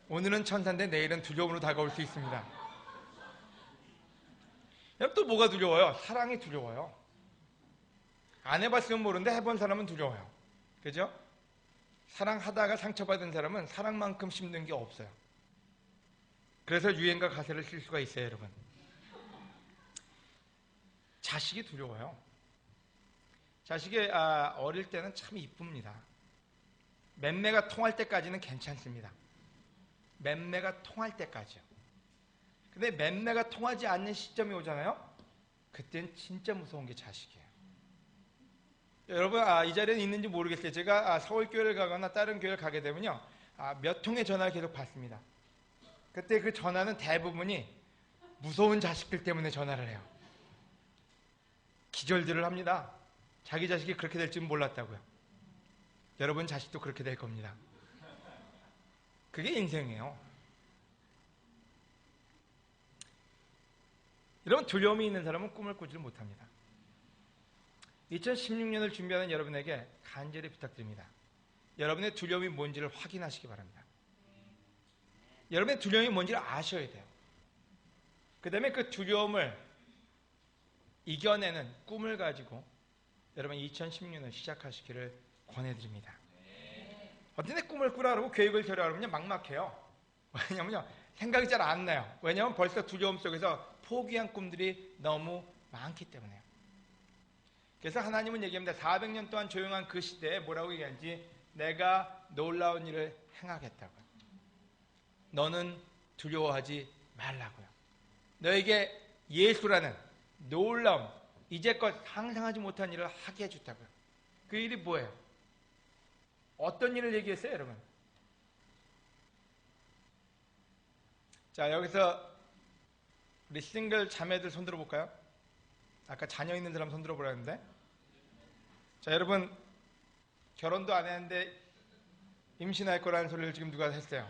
[SPEAKER 1] 오늘은 천사인데 내일은 두려움으로 다가올 수 있습니다. 여러분 또 뭐가 두려워요? 사랑이 두려워요. 안 해봤으면 모르는데 해본 사람은 두려워요. 그죠? 사랑하다가 상처받은 사람은 사랑만큼 힘든 게 없어요. 그래서 유행과 가세를 쓸 수가 있어요, 여러분. 자식이 두려워요. 자식이 어릴 때는 참 이쁩니다. 맴매가 통할 때까지는 괜찮습니다. 맴매가 통할 때까지요. 근데 맴매가 통하지 않는 시점이 오잖아요. 그때는 진짜 무서운 게 자식이에요. 여러분 이 자리에 있는지 모르겠어요. 제가 서울교회를 가거나 다른 교회를 가게 되면요, 몇 통의 전화를 계속 받습니다. 그때 그 전화는 대부분이 무서운 자식들 때문에 전화를 해요. 기절들을 합니다. 자기 자식이 그렇게 될 줄 몰랐다고요. 여러분 자식도 그렇게 될 겁니다. 그게 인생이에요. 여러분 두려움이 있는 사람은 꿈을 꾸지를 못합니다. 2016년을 준비하는 여러분에게 간절히 부탁드립니다. 여러분의 두려움이 뭔지를 확인하시기 바랍니다. 여러분의 두려움이 뭔지를 아셔야 돼요. 그 다음에 그 두려움을 이겨내는 꿈을 가지고 여러분 2016년을 시작하시기를 권해드립니다. 어떤 데 꿈을 꾸라 그러고 계획을 세우라 그러면 막막해요. 왜냐면요, 생각이 잘 안 나요. 왜냐면 벌써 두려움 속에서 포기한 꿈들이 너무 많기 때문에요. 그래서 하나님은 얘기합니다. 400년 동안 조용한 그 시대에 뭐라고 얘기하는지, 내가 놀라운 일을 행하겠다고요. 너는 두려워하지 말라고요. 너에게 예수라는 놀라운, 이제껏 상상하지 못한 일을 하게 해줬다고요. 그 일이 뭐예요? 어떤 일을 얘기했어요, 여러분? 자, 여기서 우리 싱글 자매들 손 들어볼까요? 아까 자녀 있는 사람 손 들어보라 했는데. 자, 여러분 결혼도 안 했는데 임신할 거라는 소리를 지금 누가 했어요?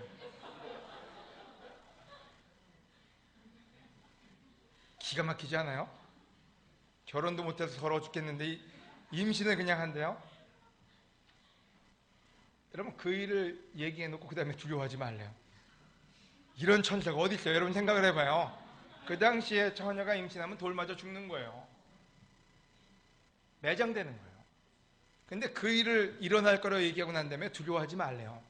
[SPEAKER 1] 기가 막히지 않아요? 결혼도 못해서 서러워 죽겠는데 임신을 그냥 한대요? 여러분 그 일을 얘기해 놓고 그 다음에 두려워하지 말래요. 이런 천사가 어디 있어요? 여러분 생각을 해봐요. 그 당시에 처녀가 임신하면 돌 맞아 죽는 거예요. 매장되는 거예요. 근데 그 일을 일어날 거라고 얘기하고 난 다음에 두려워하지 말래요.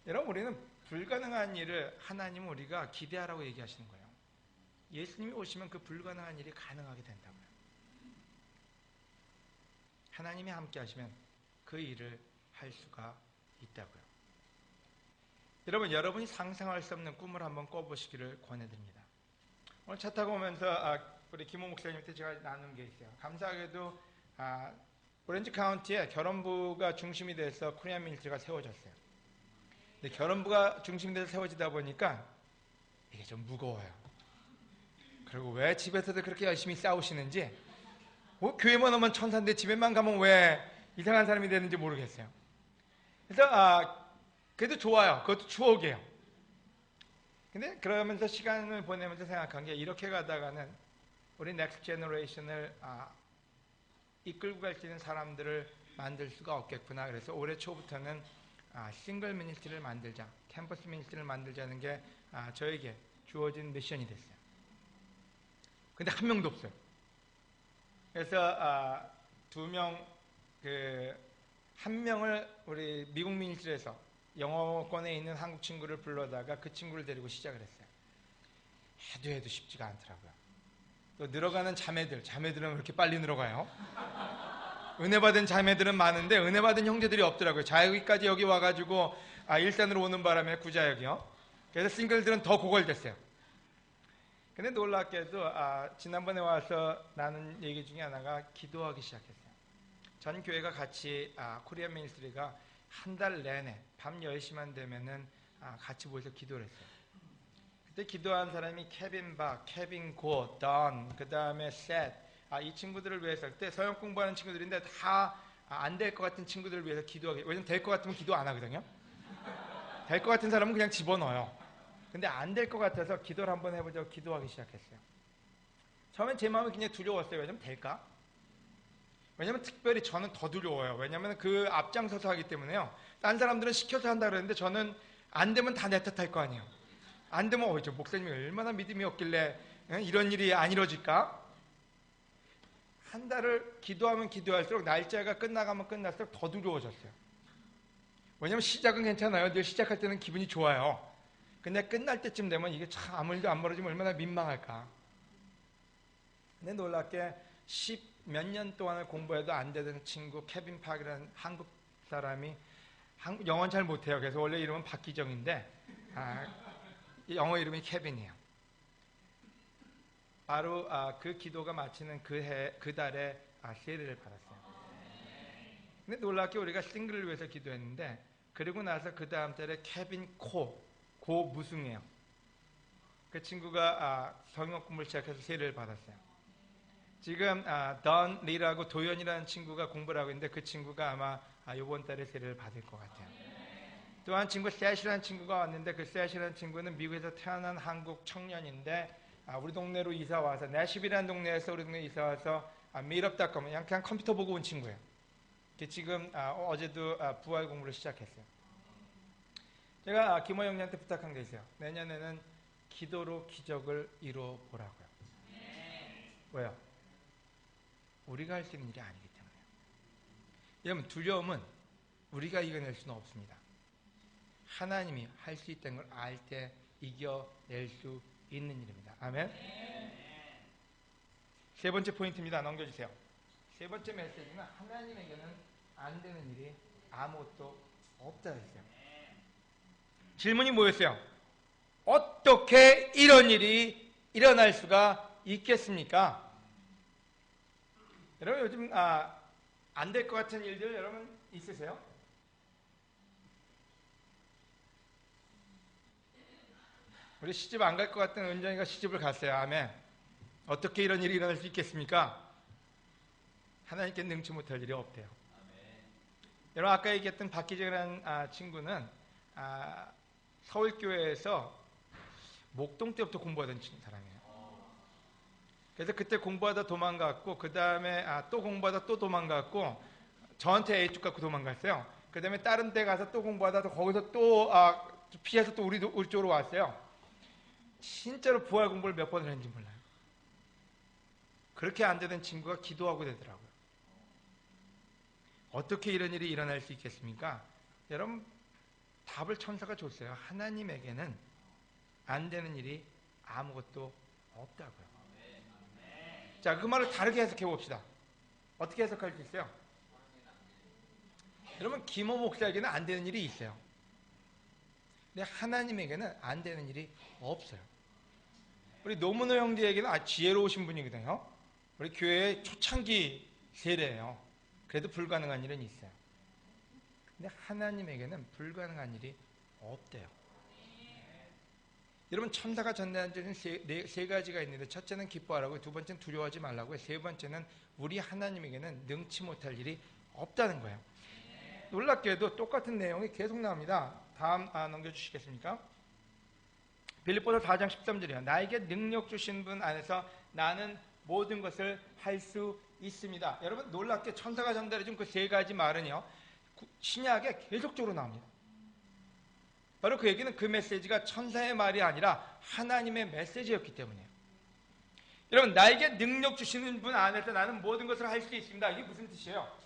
[SPEAKER 1] 여러분 우리는 불가능한 일을 하나님은 우리가 기대하라고 얘기하시는 거예요. 예수님이 오시면 그 불가능한 일이 가능하게 된다고요. 하나님이 함께 하시면 그 일을 할 수가 있다고요. 여러분이 상상할 수 없는 꿈을 한번 꿔보시기를 권해드립니다. 오늘 차 타고 오면서 우리 김호 목사님한테 제가 나눈 게 있어요. 감사하게도 오렌지 카운티에 결혼부가 중심이 돼서 코리안 미니스트리가 세워졌어요. 근데 결혼부가 중심이 돼서 세워지다 보니까 이게 좀 무거워요. 그리고 왜 집에서도 그렇게 열심히 싸우시는지, 교회만 오면 천사인데 집에만 가면 왜 이상한 사람이 되는지 모르겠어요. 그래서 그래도 좋아요. 그것도 추억이에요. 근데 그러면서 시간을 보내면서 생각한 게, 이렇게 가다가는 우리 넥스트 제너레이션을 이끌고 갈 수 있는 사람들을 만들 수가 없겠구나. 그래서 올해 초부터는 싱글 미니스트리를 만들자, 캠퍼스 미니스트리를 만들자는 게 저에게 주어진 미션이 됐어요. 근데 한 명도 없어요. 그래서 한 명을 우리 미국 미니스트리에서 영어권에 있는 한국 친구를 불러다가 그 친구를 데리고 시작을 했어요. 해도 쉽지가 않더라고요. 또 늘어가는 자매들은 왜 이렇게 빨리 늘어가요? 은혜 받은 자매들은 많은데 은혜 받은 형제들이 없더라고요. 자여기까지 여기 와가지고 일산으로 오는 바람에 구자역이요. 그래서 싱글들은 더 고갈됐어요. 근데 놀랍게도 지난번에 와서 나눈 얘기 중에 하나가 기도하기 시작했어요. 전 교회가 같이 코리안 미니스트리가 한 달 내내 밤 10시만 되면은 같이 모여서 기도를 했어요. 그때 기도한 사람이 케빈 박, 케빈 고, 던, 그 다음에 셋, 이 친구들을 위해서, 그때 서영 공부하는 친구들인데 다 안 될 것 같은 친구들을 위해서 기도하기. 왜냐면 될 것 같으면 기도 안 하거든요. 될 것 같은 사람은 그냥 집어넣어요. 근데 안 될 것 같아서 기도를 한번 해보자고 기도하기 시작했어요. 처음엔 제 마음이 굉장히 두려웠어요. 왜냐면 될까? 왜냐면 특별히 저는 더 두려워요. 왜냐면 그 앞장서서 하기 때문에요. 딴 사람들은 시켜서 한다 그러는데 저는 안 되면 다 내 탓할 거 아니에요. 안 되면 저 목사님이 얼마나 믿음이 없길래 이런 일이 안 이루어질까? 한 달을 기도하면 기도할수록 날짜가 끝나가면 끝날수록 더 두려워졌어요. 왜냐면 시작은 괜찮아요. 늘 시작할 때는 기분이 좋아요. 근데 끝날 때쯤 되면 이게 참 아무 일도 안 벌어지면 얼마나 민망할까. 근데 놀랍게 10몇 년 동안을 공부해도 안 되던 친구 케빈 팍이라는 한국 사람이, 영어는 잘 못해요. 그래서 원래 이름은 박기정인데 영어 이름이 케빈이에요. 바로 그 기도가 마치는 그 달에 세례를 받았어요. 근데 놀랍게 우리가 싱글을 위해서 기도했는데, 그리고 나서 그 다음 달에 케빈 고 무승이에요. 그 친구가 성역 공부를 시작해서 세례를 받았어요. 지금 던 리라고 도연이라는 친구가 공부를 하고 있는데 그 친구가 아마 이번 달에 세례를 받을 것 같아요. 또 한 친구 셋이라는 친구가 왔는데, 그 셋이라는 친구는 미국에서 태어난 한국 청년인데 우리 동네로 이사 와서, 내십이라는 동네에서 우리 동네 이사 와서 meetup.com 그냥 컴퓨터 보고 온 친구예요. 지금 어제도 부활 공부를 시작했어요. 제가 김호 형님한테 부탁한 게 있어요. 내년에는 기도로 기적을 이루어 보라고요. 왜요? 우리가 할 수 있는 일이 아니기 때문에요. 여러분, 두려움은 우리가 이겨낼 수는 없습니다. 하나님이 할 수 있다는 걸 알 때 이겨낼 수 있는 일입니다. 아멘. 세 번째 포인트입니다. 넘겨주세요. 세 번째 메시지는 하나님에게는 안 되는 일이 아무것도 없다 했어요. 질문이 뭐였어요? 어떻게 이런 일이 일어날 수가 있겠습니까? 여러분 요즘 안 될 것 같은 일들 여러분 있으세요? 우리 시집 안 갈 것 같은 은정이가 시집을 갔어요. 아멘. 어떻게 이런 일이 일어날 수 있겠습니까? 하나님께 능치 못할 일이 없대요. 여러분 아까 얘기했던 박기정이라는 친구는 서울교회에서 목동 때부터 공부하던 사람이에요. 그래서 그때 공부하다 도망갔고, 그 다음에 또 공부하다 또 도망갔고, 저한테 A쪽 갖고 도망갔어요. 그 다음에 다른 데 가서 또 공부하다 거기서 또 피해서 또 우리 쪽으로 왔어요. 진짜로 부활 공부를 몇 번을 했는지 몰라요. 그렇게 안 되던 친구가 기도하고 되더라고요. 어떻게 이런 일이 일어날 수 있겠습니까? 여러분, 답을 천사가 줬어요. 하나님에게는 안 되는 일이 아무것도 없다고요. 자, 그 말을 다르게 해석해 봅시다. 어떻게 해석할 수 있어요? 여러분, 김호 목사에게는 안 되는 일이 있어요. 근데 하나님에게는 안 되는 일이 없어요. 우리 노문호 형제에게는 지혜로우신 분이거든요. 우리 교회의 초창기 세례예요. 그래도 불가능한 일은 있어요. 근데 하나님에게는 불가능한 일이 없대요. 여러분, 천사가 전달한 세 가지가 있는데, 첫째는 기뻐하라고, 두 번째는 두려워하지 말라고, 세 번째는 우리 하나님에게는 능치 못할 일이 없다는 거예요. 놀랍게도 똑같은 내용이 계속 나옵니다. 다음 넘겨주시겠습니까? 빌립보서 4장 13절이요. 나에게 능력 주신 분 안에서 나는 모든 것을 할 수 있습니다. 여러분, 놀랍게 천사가 전달해준 그 세 가지 말은요, 신약에 계속적으로 나옵니다. 바로 그 얘기는 그 메시지가 천사의 말이 아니라 하나님의 메시지였기 때문이에요. 여러분, 나에게 능력 주시는 분 안에서 나는 모든 것을 할 수 있습니다. 이게 무슨 뜻이에요?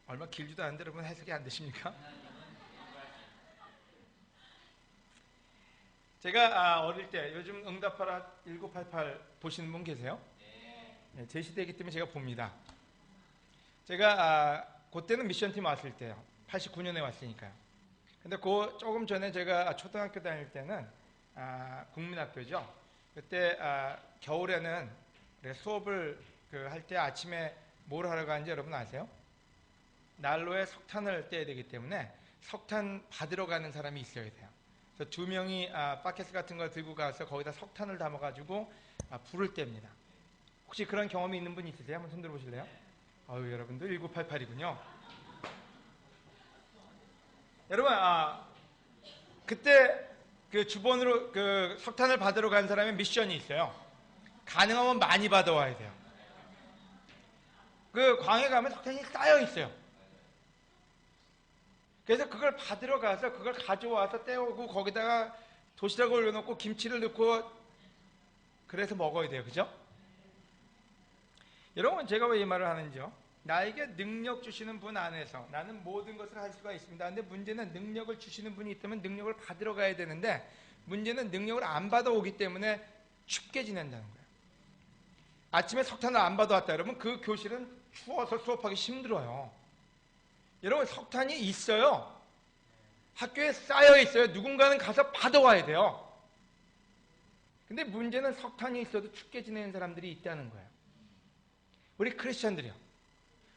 [SPEAKER 1] 얼마 길지도 않은데 여러분 해석이 안 되십니까? 제가 어릴 때 요즘 응답하라 1988 보시는 분 계세요? 네, 제 시대이기 때문에 제가 봅니다. 제가 그때는 미션팀 왔을 때요. 89년에 왔으니까요. 근데 그 조금 전에 제가 초등학교 다닐 때는 국민학교죠. 그때 겨울에는 수업을 할 때 아침에 뭘 하러 가는지 여러분 아세요? 난로에 석탄을 떼야 되기 때문에 석탄 받으러 가는 사람이 있어야 돼요. 그래서 두 명이 바켓 같은 거 들고 가서 거기다 석탄을 담아가지고 불을 뗍니다. 혹시 그런 경험이 있는 분 있으세요? 한번 손 들어보실래요? 여러분도 1988이군요. 여러분, 그때 그 주번으로 그 석탄을 받으러 간 사람의 미션이 있어요. 가능하면 많이 받아와야 돼요. 그 광에 가면 석탄이 쌓여 있어요. 그래서 그걸 받으러 가서 그걸 가져와서 떼오고 거기다가 도시락을 올려놓고 김치를 넣고 그래서 먹어야 돼요. 그죠? 여러분, 제가 왜 이 말을 하는지요? 나에게 능력 주시는 분 안에서 나는 모든 것을 할 수가 있습니다. 근데 문제는 능력을 주시는 분이 있다면 능력을 받으러 가야 되는데, 문제는 능력을 안 받아오기 때문에 춥게 지낸다는 거예요. 아침에 석탄을 안 받아왔다 그러면 그 교실은 추워서 수업하기 힘들어요. 여러분, 석탄이 있어요. 학교에 쌓여 있어요. 누군가는 가서 받아와야 돼요. 근데 문제는 석탄이 있어도 춥게 지내는 사람들이 있다는 거예요. 우리 크리스천들이요.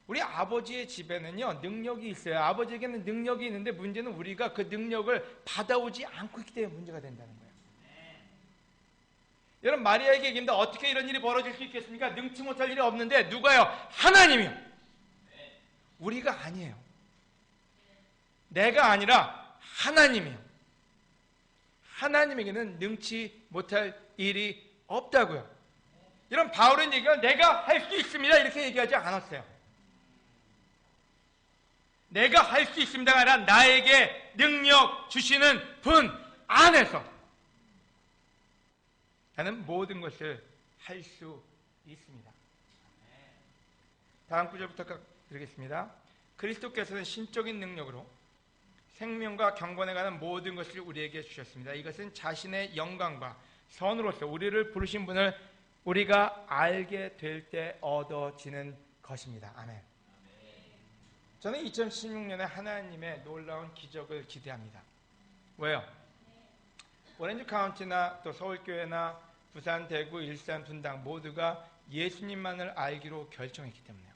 [SPEAKER 1] 우리 아버지의 집에는요, 능력이 있어요. 아버지에게는 능력이 있는데 문제는 우리가 그 능력을 받아오지 않고 있기 때문에 문제가 된다는 거예요. 여러분, 마리아에게 얘기합니다. 어떻게 이런 일이 벌어질 수 있겠습니까? 능치 못할 일이 없는데 누가요? 하나님이요. 우리가 아니에요. 내가 아니라 하나님이요. 하나님에게는 능치 못할 일이 없다고요. 이런 바울은 얘기가 내가 할 수 있습니다 이렇게 얘기하지 않았어요. 내가 할 수 있습니다가 아니라 나에게 능력 주시는 분 안에서 나는 모든 것을 할 수 있습니다. 다음 구절부터 드리겠습니다. 그리스도께서는 신적인 능력으로 생명과 경건에 관한 모든 것을 우리에게 주셨습니다. 이것은 자신의 영광과 선으로서 우리를 부르신 분을 우리가 알게 될 때 얻어지는 것입니다. 아멘. 저는 2016년에 하나님의 놀라운 기적을 기대합니다. 왜요? 오렌지 카운티나 또 서울교회나 부산, 대구, 일산, 분당 모두가 예수님만을 알기로 결정했기 때문에요.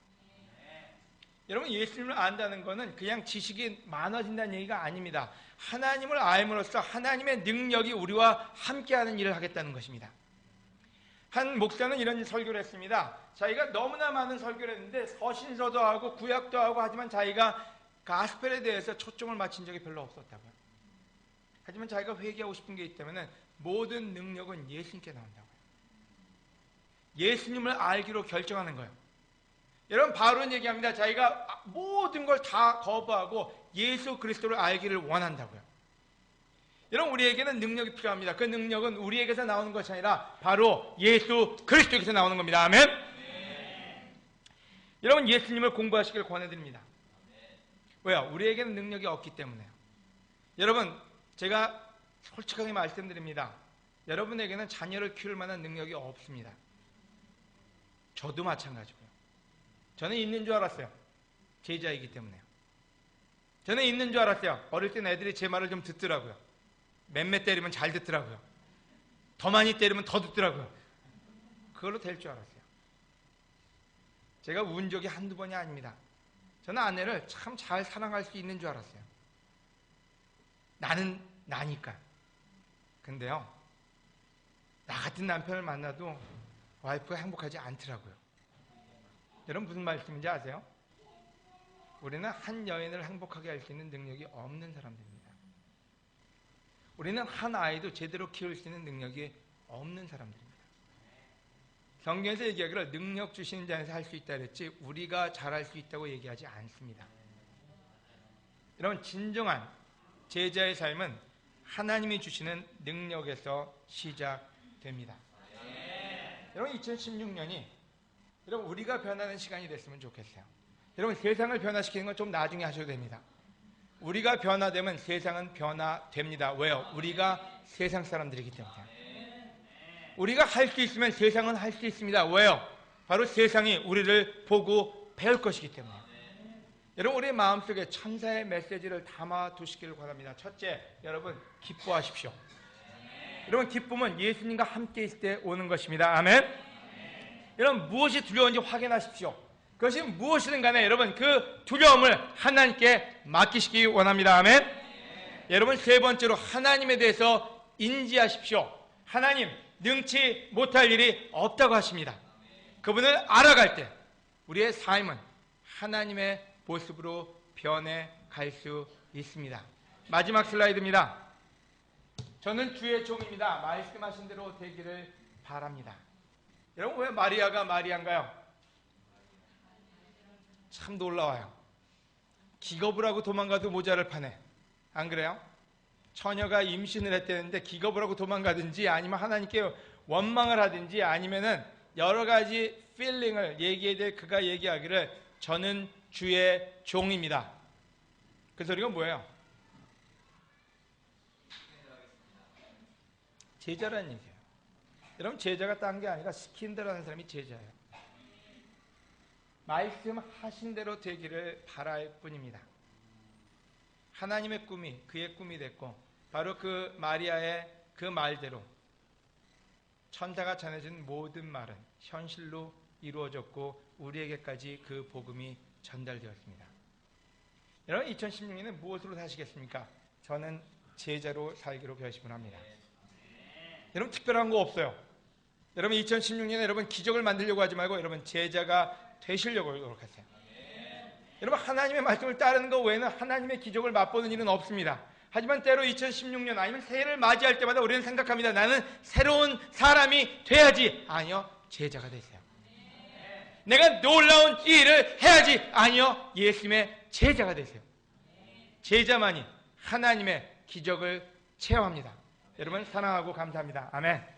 [SPEAKER 1] 여러분, 예수님을 안다는 것은 그냥 지식이 많아진다는 얘기가 아닙니다. 하나님을 알므로써 하나님의 능력이 우리와 함께하는 일을 하겠다는 것입니다. 한 목사는 이런 설교를 했습니다. 자기가 너무나 많은 설교를 했는데 서신서도 하고 구약도 하고 하지만 자기가 가스펠에 대해서 초점을 맞춘 적이 별로 없었다고요. 하지만 자기가 회개하고 싶은 게 있다면 모든 능력은 예수님께 나온다고요. 예수님을 알기로 결정하는 거예요. 여러분, 바울은 얘기합니다. 자기가 모든 걸 다 거부하고 예수 그리스도를 알기를 원한다고요. 여러분, 우리에게는 능력이 필요합니다. 그 능력은 우리에게서 나오는 것이 아니라 바로 예수 그리스도에게서 나오는 겁니다. 아멘? 여러분, 예수님을 공부하시길 권해드립니다. 왜요? 우리에게는 능력이 없기 때문에요. 여러분, 제가 솔직하게 말씀드립니다. 여러분에게는 자녀를 키울 만한 능력이 없습니다. 저도 마찬가지고요. 저는 있는 줄 알았어요. 제자이기 때문에요. 저는 있는 줄 알았어요. 어릴 땐 애들이 제 말을 좀 듣더라고요. 맴매 때리면 잘 듣더라고요. 더 많이 때리면 더 듣더라고요. 그걸로 될 줄 알았어요. 제가 운 적이 한두 번이 아닙니다. 저는 아내를 참 잘 사랑할 수 있는 줄 알았어요. 나는 나니까. 근데요, 나 같은 남편을 만나도 와이프가 행복하지 않더라고요. 여러분, 무슨 말씀인지 아세요? 우리는 한 여인을 행복하게 할 수 있는 능력이 없는 사람들입니다. 우리는 한 아이도 제대로 키울 수 있는 능력이 없는 사람들입니다. 성경에서 얘기하기를 능력 주시는 자에서 할 수 있다 그랬지 우리가 잘할 수 있다고 얘기하지 않습니다. 여러분, 진정한 제자의 삶은 하나님이 주시는 능력에서 시작됩니다. 여러분, 2016년이 여러분 우리가 변하는 시간이 됐으면 좋겠어요. 여러분, 세상을 변화시키는 건 좀 나중에 하셔도 됩니다. 우리가 변화되면 세상은 변화됩니다. 왜요? 우리가 세상 사람들이기 때문에. 우리가 할 수 있으면 세상은 할 수 있습니다. 왜요? 바로 세상이 우리를 보고 배울 것이기 때문에. 여러분, 우리의 마음속에 천사의 메시지를 담아 두시기를 바랍니다. 첫째, 여러분 기뻐하십시오. 여러분, 기쁨은 예수님과 함께 있을 때 오는 것입니다. 아멘. 여러분, 무엇이 두려운지 확인하십시오. 그것이 무엇이든 간에 여러분 그 두려움을 하나님께 맡기시기 원합니다. 아멘. 여러분, 세 번째로 하나님에 대해서 인지하십시오. 하나님, 능치 못할 일이 없다고 하십니다. 그분을 알아갈 때 우리의 삶은 하나님의 모습으로 변해갈 수 있습니다. 마지막 슬라이드입니다. 저는 주의 종입니다. 말씀하신 대로 되기를 바랍니다. 여러분, 왜 마리아가 마리아인가요? 참 놀라워요. 기겁을 하고 도망가도 모자를 파네. 안 그래요? 처녀가 임신을 했다는데 기겁을 하고 도망가든지 아니면 하나님께 원망을 하든지 아니면은 여러 가지 필링을 얘기해야 될 그가 얘기하기를 저는 주의 종입니다. 그 소리가 뭐예요? 제자라는 얘기예요. 여러분, 제자가 딴 게 아니라 시킨다라는 사람이 제자예요. 말씀하신 대로 되기를 바랄 뿐입니다. 하나님의 꿈이 그의 꿈이 됐고 바로 그 마리아의 그 말대로 천사가 전해진 모든 말은 현실로 이루어졌고 우리에게까지 그 복음이 전달되었습니다. 여러분, 2016년에 무엇으로 사시겠습니까? 저는 제자로 살기로 결심을 합니다. 여러분, 특별한 거 없어요. 여러분, 2016년에 여러분 기적을 만들려고 하지 말고 여러분 제자가 되시려고 노력하세요. 여러분, 하나님의 말씀을 따르는 것 외에는 하나님의 기적을 맛보는 일은 없습니다. 하지만 때로 2016년 아니면 새해를 맞이할 때마다 우리는 생각합니다. 나는 새로운 사람이 돼야지. 아니요, 제자가 되세요. 내가 놀라운 일을 해야지. 아니요, 예수님의 제자가 되세요. 제자만이 하나님의 기적을 체험합니다. 여러분, 사랑하고 감사합니다. 아멘.